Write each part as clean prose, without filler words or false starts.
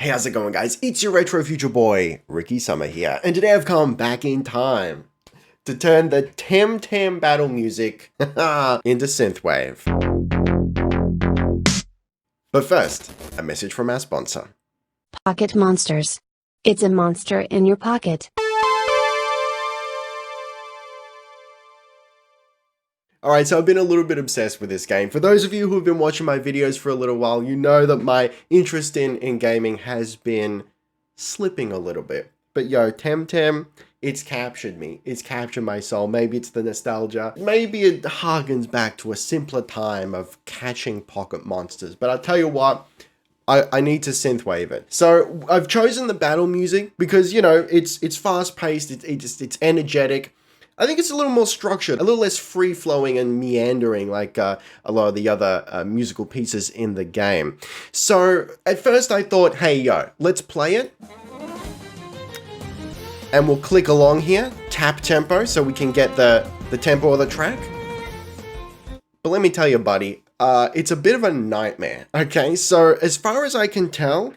Hey, how's it going, guys? It's your retro future boy, Ricky Summer here, and today I've come back in time to turn the Temtem battle music into synthwave. But first, a message from our sponsor. Pocket Monsters. It's a monster in your pocket. Alright, so I've been a little bit obsessed with this game. For those of you who have been watching my videos for a little while, you know that my interest in gaming has been slipping a little bit. But yo, Temtem, it's captured me. It's captured my soul. Maybe it's the nostalgia. Maybe it harkens back to a simpler time of catching pocket monsters. But I'll tell you what, I need to synthwave it. So I've chosen the battle music because, you know, it's fast-paced, it's energetic. I think it's a little more structured, a little less free-flowing and meandering like a lot of the other musical pieces in the game. So at first I thought, hey yo, let's play it. And we'll click along here, tap tempo, so we can get the tempo of the track. But let me tell you, buddy, it's a bit of a nightmare, okay? So as far as I can tell,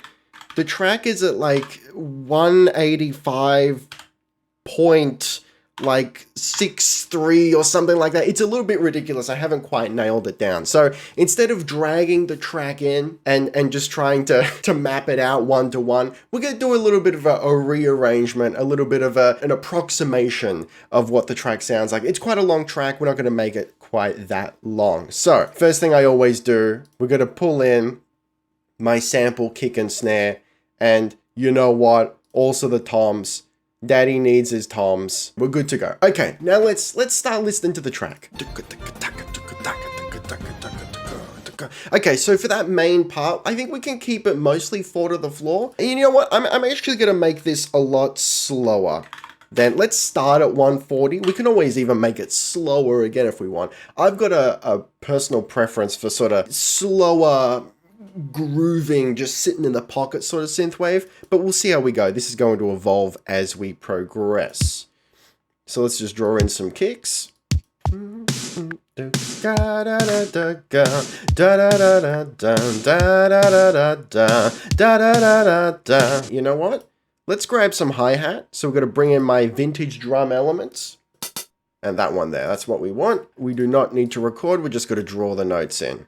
the track is at like 185.63 or something like that. It's a little bit ridiculous. I haven't quite nailed it down. So instead of dragging the track in and just trying to map it out one to one, we're going to do a little bit of a rearrangement, a little bit of an approximation of what the track sounds like. It's quite a long track. We're not going to make it quite that long. So first thing I always do, we're going to pull in my sample kick and snare, and you know what? Also the toms. Daddy needs his toms. We're good to go. Okay, now let's start listening to the track. Okay, so for that main part, I think we can keep it mostly 4 to the floor. And you know what? I'm actually going to make this a lot slower. Then let's start at 140. We can always even make it slower again if we want. I've got a personal preference for sort of slower, grooving, just sitting in the pocket sort of synthwave, but we'll see how we go. This is going to evolve as we progress. So let's just draw in some kicks. You know what? Let's grab some hi-hat. So we're going to bring in my vintage drum elements. And that one there, that's what we want. We do not need to record, we're just going to draw the notes in.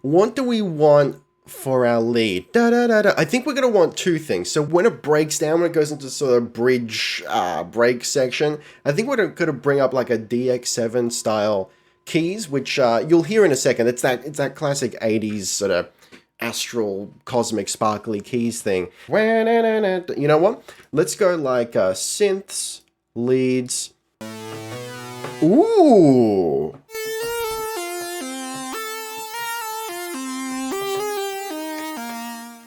What do we want for our lead? I think we're going to want two things. So when it breaks down, when it goes into sort of bridge break section, I think we're going to bring up like a DX7 style keys, which you'll hear in a second. It's that classic 80s sort of astral, cosmic, sparkly keys thing. You know what? Let's go like synths, leads. Ooh.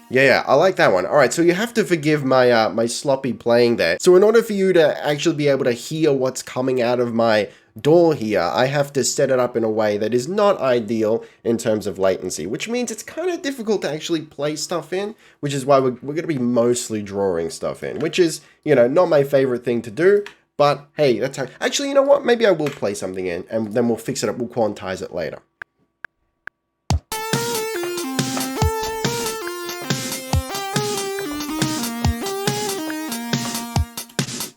Yeah, I like that one. All right, so you have to forgive my my sloppy playing there. So in order for you to actually be able to hear what's coming out of my door here, I have to set it up in a way that is not ideal in terms of latency, which means it's kind of difficult to actually play stuff in, which is why we're going to be mostly drawing stuff in, which is, you know, not my favorite thing to do. But hey, that's how... Actually, you know what? Maybe I will play something in, and then we'll fix it up. We'll quantize it later.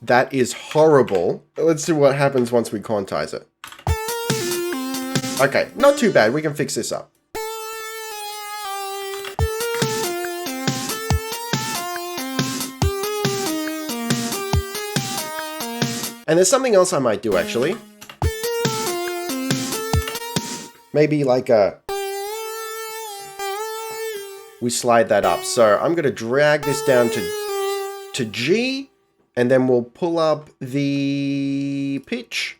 That is horrible. Let's see what happens once we quantize it. Okay, not too bad. We can fix this up. And there's something else I might do, actually. Maybe like we slide that up. So I'm going to drag this down to G, and then we'll pull up the pitch.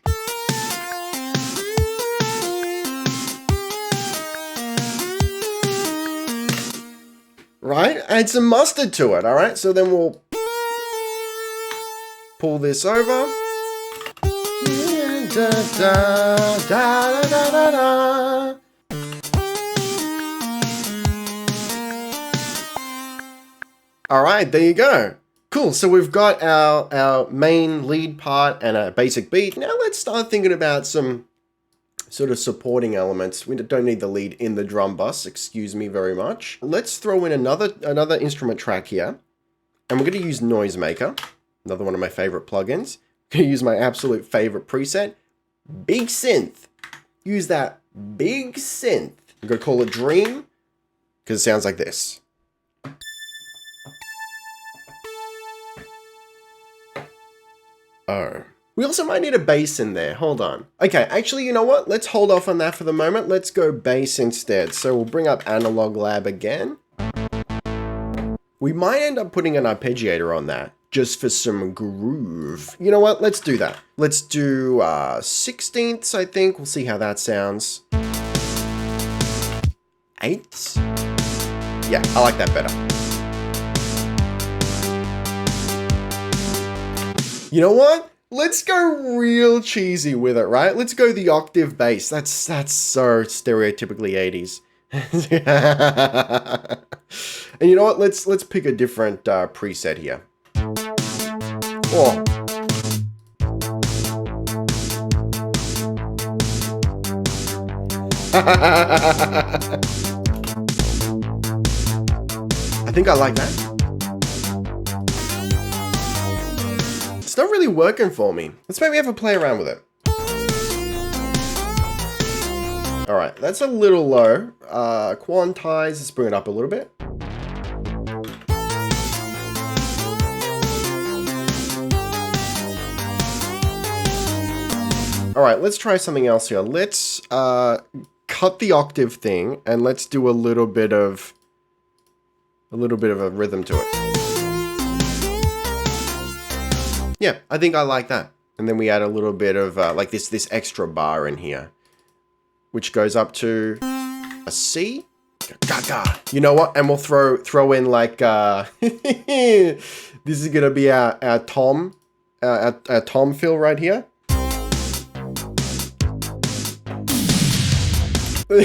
Right? Add some mustard to it, all right? So then we'll pull this over. All right, there you go. Cool, so we've got our main lead part and a basic beat. Now let's start thinking about some sort of supporting elements. We don't need the lead in the drum bus, excuse me very much. Let's throw in another instrument track here. And we're going to use Noisemaker, another one of my favorite plugins. I'm going to use my absolute favorite preset, Big Synth. Use that big synth. I'm going to call it Dream, because it sounds like this. Oh. We also might need a bass in there. Hold on. Okay, actually, you know what? Let's hold off on that for the moment. Let's go bass instead. So we'll bring up Analog Lab again. We might end up putting an arpeggiator on that just for some groove. You know what? Let's do that. Let's do 16ths, I think. We'll see how that sounds. 8ths? Yeah, I like that better. You know what? Let's go real cheesy with it, right? Let's go the octave bass. That's so stereotypically 80s. And you know what? Let's pick a different preset here. Oh. I think I like that. It's not really working for me. Let's maybe have a play around with it. All right, that's a little low. Quantize, let's bring it up a little bit. All right, let's try something else here. Let's cut the octave thing and let's do a little bit of a rhythm to it. Yeah, I think I like that. And then we add a little bit of like this extra bar in here, which goes up to a C. Gaga. You know what? And we'll throw in like this is gonna be our tom fill right here. And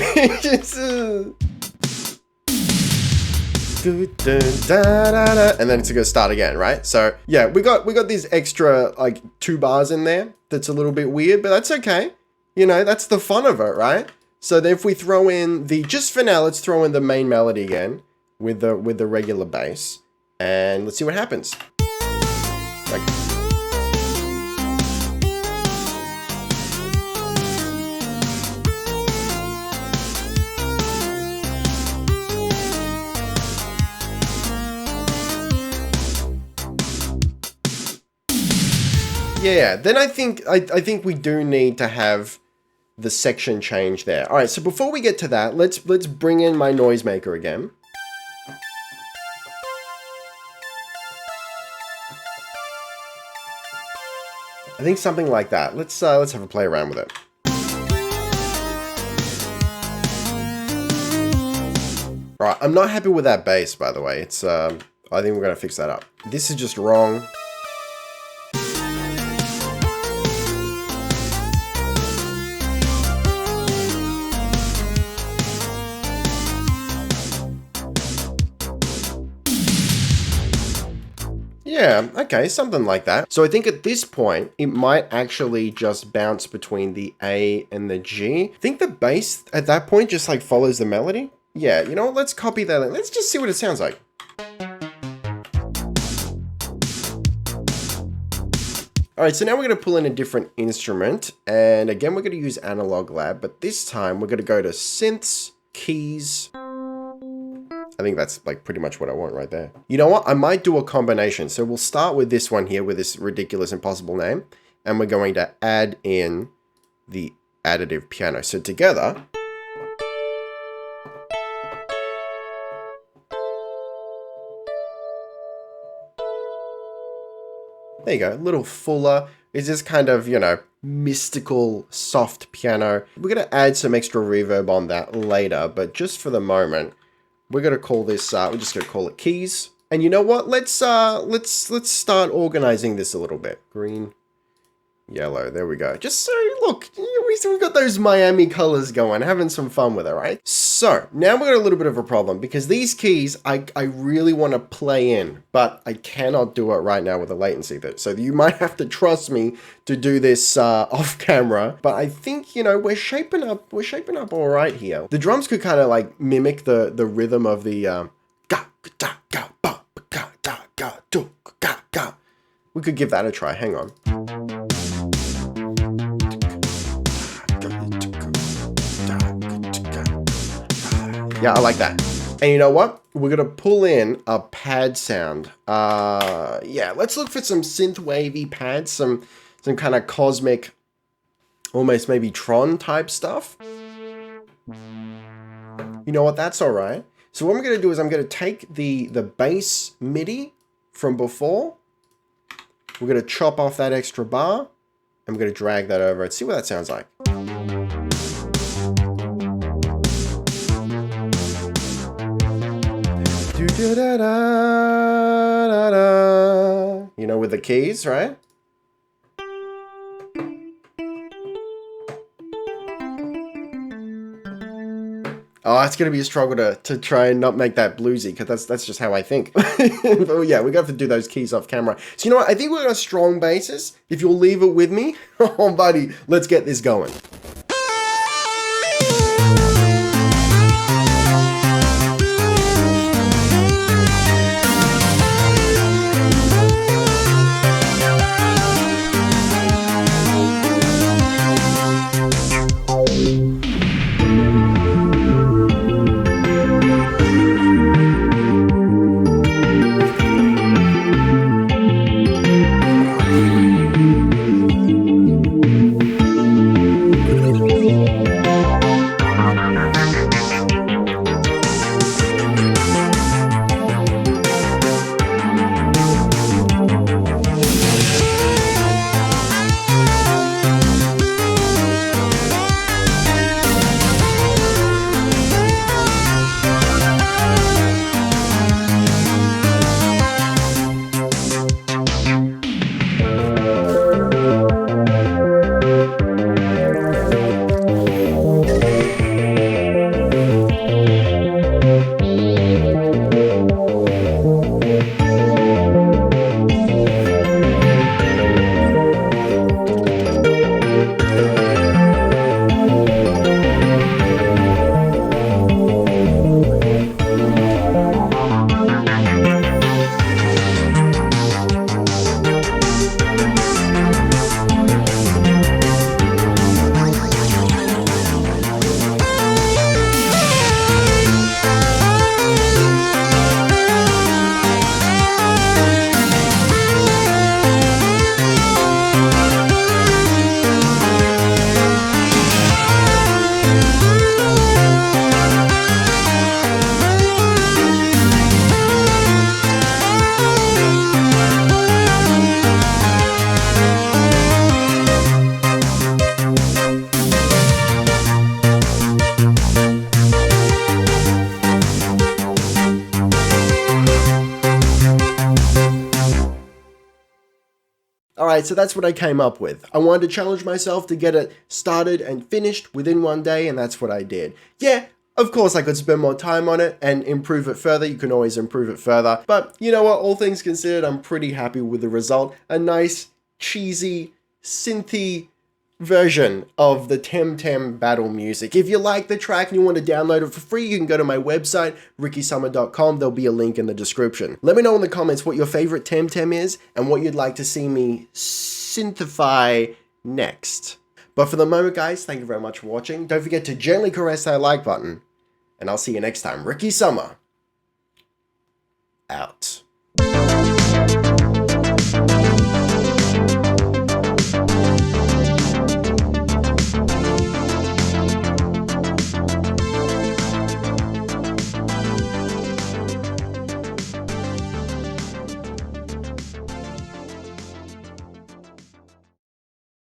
then it's gonna start again, right? So yeah, we got these extra like 2 bars in there. That's a little bit weird, but that's okay. You know, that's the fun of it, right? So then if we throw in just for now, let's throw in the main melody again with the regular bass, and let's see what happens. Like. Yeah, then I think we do need to have the section change there. All right, so before we get to that, let's bring in my Noisemaker again. I think something like that. Let's have a play around with it. All right, I'm not happy with that bass, by the way. It's I think we're gonna fix that up. This is just wrong. Yeah, okay, something like that. So I think at this point, it might actually just bounce between the A and the G. I think the bass at that point just like follows the melody. Yeah, you know what, let's copy that. Let's just see what it sounds like. All right, so now we're gonna pull in a different instrument. And again, we're gonna use Analog Lab, but this time we're gonna go to Synths, Keys. I think that's like pretty much what I want right there. You know what? I might do a combination. So we'll start with this one here with this ridiculous impossible name. And we're going to add in the additive piano. So together. There you go. A little fuller. It's just kind of, you know, mystical, soft piano. We're going to add some extra reverb on that later. But just for the moment, we're gonna call this. We're just gonna call it Keys. And you know what? Let's start organizing this a little bit. Green, yellow. There we go. Just so look, we've got those Miami colors going, having some fun with it, right? So now we've got a little bit of a problem because these keys I really want to play in, but I cannot do it right now with the latency. So you might have to trust me to do this off camera. But I think, you know, we're shaping up all right here. The drums could kind of like mimic the rhythm of the ga ga ga ba ga ga ga do ga ga. We could give that a try. Hang on. Yeah, I like that. And you know what? We're going to pull in a pad sound. Yeah, let's look for some synth-wavy pads, some kind of cosmic, almost maybe Tron type stuff. You know what? That's all right. So what I'm going to do is I'm going to take the bass MIDI from before. We're going to chop off that extra bar. And we're going to drag that over and see what that sounds like. You know, with the keys, right? Oh, it's going to be a struggle to try and not make that bluesy, because that's just how I think. But yeah, we got to do those keys off camera. So you know what? I think we're on a strong basis. If you'll leave it with me, oh buddy, let's get this going. Alright, so that's what I came up with. I wanted to challenge myself to get it started and finished within one day, and that's what I did. Yeah, of course I could spend more time on it and improve it further. You can always improve it further. But you know what, all things considered, I'm pretty happy with the result. A nice, cheesy, synthy version of the Temtem battle music. If you like the track and you want to download it for free, you can go to my website, rickysummer.com. There'll be a link in the description. Let me know in the comments what your favorite Temtem is and what you'd like to see me synthify next. But for the moment, guys, thank you very much for watching. Don't forget to gently caress that like button, and I'll see you next time. Ricky Summer, out.